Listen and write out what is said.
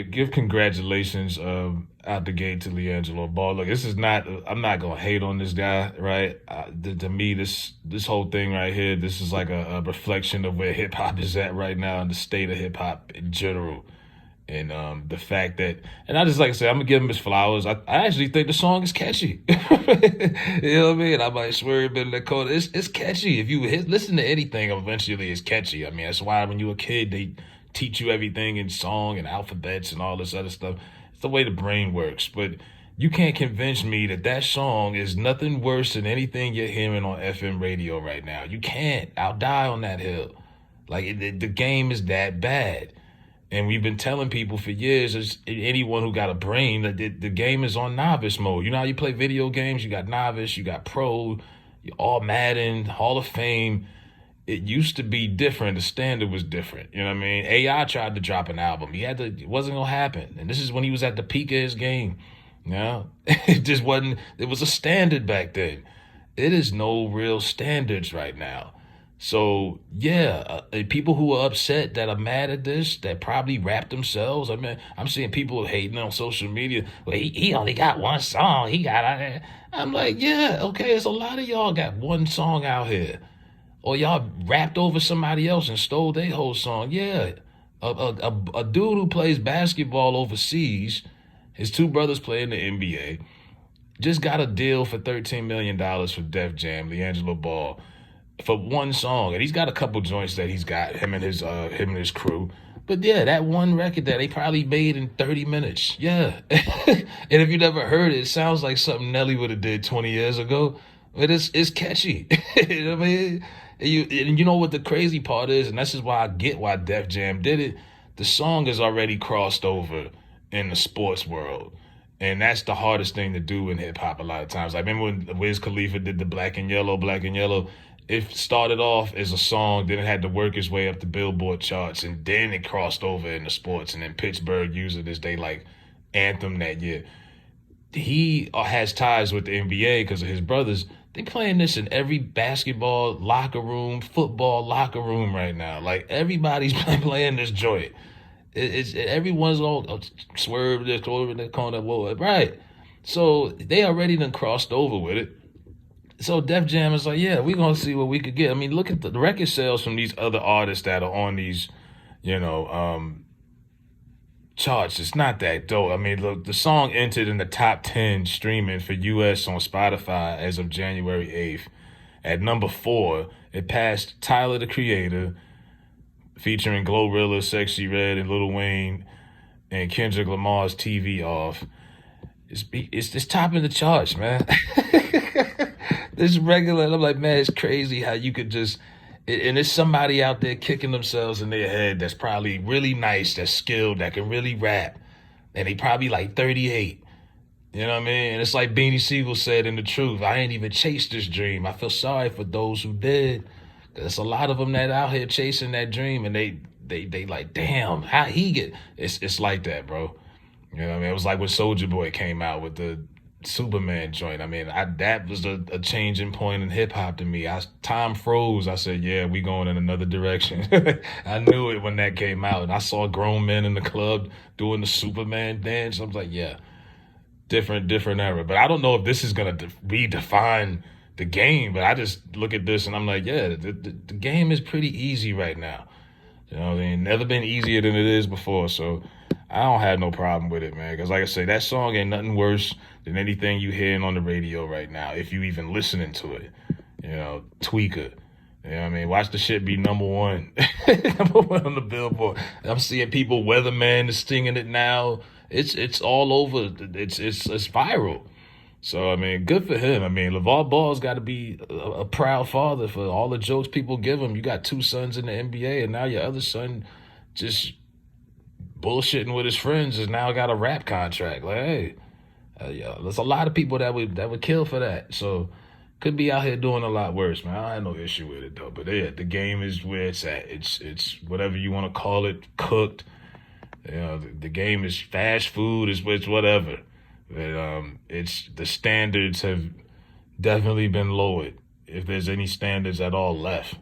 Give congratulations out the gate to LiAngelo Ball. Look, this is not. I'm not gonna hate on this guy, right? To me, this whole thing right here, this is like a reflection of where hip hop is at right now and the state of hip hop in general. And the fact that, and I just like I said, I'm gonna give him his flowers. I actually think the song is catchy. You know what I mean? I might swear a bit in the corner. It's catchy. If you listen to anything, eventually it's catchy. I mean, that's why when you're a kid, they teach you everything in song and alphabets and all this other stuff. It's the way the brain works. But you can't convince me that that song is nothing worse than anything you're hearing on FM radio right now. You can't. I'll die on that hill. Like the game is that bad. And we've been telling people for years, as anyone who got a brain, that the game is on novice mode. You know how you play video games? You got novice, you got pro, you all Madden, Hall of Fame. It used to be different. The standard was different. You know what I mean? AI tried to drop an album. It wasn't gonna happen. And this is when he was at the peak of his game. You know? It just wasn't, it was a standard back then. It is no real standards right now. So yeah, people who are upset that are mad at this, that probably rap themselves. I mean, I'm seeing people hating on social media. Well, he only got one song. I'm like, yeah, okay. It's a lot of y'all got one song out here, or y'all rapped over somebody else and stole their whole song. Yeah, a dude who plays basketball overseas, his two brothers play in the NBA, just got a deal for $13 million for Def Jam, LiAngelo Ball, for one song, and he's got a couple joints that he's got him and his crew. But yeah, that one record that they probably made in 30 minutes. Yeah, and if you never heard it, it sounds like something Nelly would have did 20 years ago. But it's catchy. You know what I mean? And you know what the crazy part is, and this is why I get why Def Jam did it. The song is already crossed over in the sports world. And that's the hardest thing to do in hip hop a lot of times. I remember when Wiz Khalifa did the Black and Yellow. It started off as a song, then it had to work its way up the Billboard charts, and then it crossed over into sports, and then Pittsburgh used it as they like anthem that year. He has ties with the NBA because of his brothers. They playing this in every basketball locker room, football locker room right now. Like everybody's playing this joint. Everyone's all swerve this over in the corner, whoa, right? So they already done crossed over with it. So Def Jam is like, yeah, we're gonna see what we could get. I mean, look at the record sales from these other artists that are on these, you know, charts. It's not that dope. I mean, look, the song entered in the top 10 streaming for US on Spotify as of January 8th. At number 4, it passed Tyler the Creator, featuring Glorilla, Sexy Red, and Lil Wayne, and Kendrick Lamar's TV Off. It's topping the charts, man. This regular, I'm like, man, it's crazy how you could just, and there's somebody out there kicking themselves in their head that's probably really nice, that's skilled, that can really rap, and they probably like 38. You know what I mean? And it's like Beanie Siegel said in The Truth, I ain't even chased this dream. I feel sorry for those who did. There's a lot of them that out here chasing that dream, and they like, damn, how he get? It's like that, bro. You know what I mean? It was like when Soulja Boy came out with the Superman joint. I mean, that was a changing point in hip hop to me. Time froze. I said, yeah, we going in another direction. I knew it when that came out, and I saw grown men in the club doing the Superman dance. I was like, yeah, different era. But I don't know if this is gonna redefine the game. But I just look at this and I'm like, yeah, the game is pretty easy right now. You know what I mean? Never been easier than it is before. So I don't have no problem with it, man. Because like I say, that song ain't nothing worse than anything you hearing on the radio right now, if you even listening to it. You know, Tweaker. You know what I mean? Watch the shit be number 1. Number 1 on the Billboard. I'm seeing people, Weatherman is singing it now. It's all over. It's viral. So, I mean, good for him. I mean, LeVar Ball's got to be a proud father for all the jokes people give him. You got 2 sons in the NBA, and now your other son just bullshitting with his friends has now got a rap contract. Like, hey, yeah, there's a lot of people that would kill for that. So, could be out here doing a lot worse, man. I have no issue with it, though. But, yeah, the game is where it's at. It's whatever you want to call it, cooked. You know, the game is fast food, it's whatever. But it's the standards have definitely been lowered, if there's any standards at all left.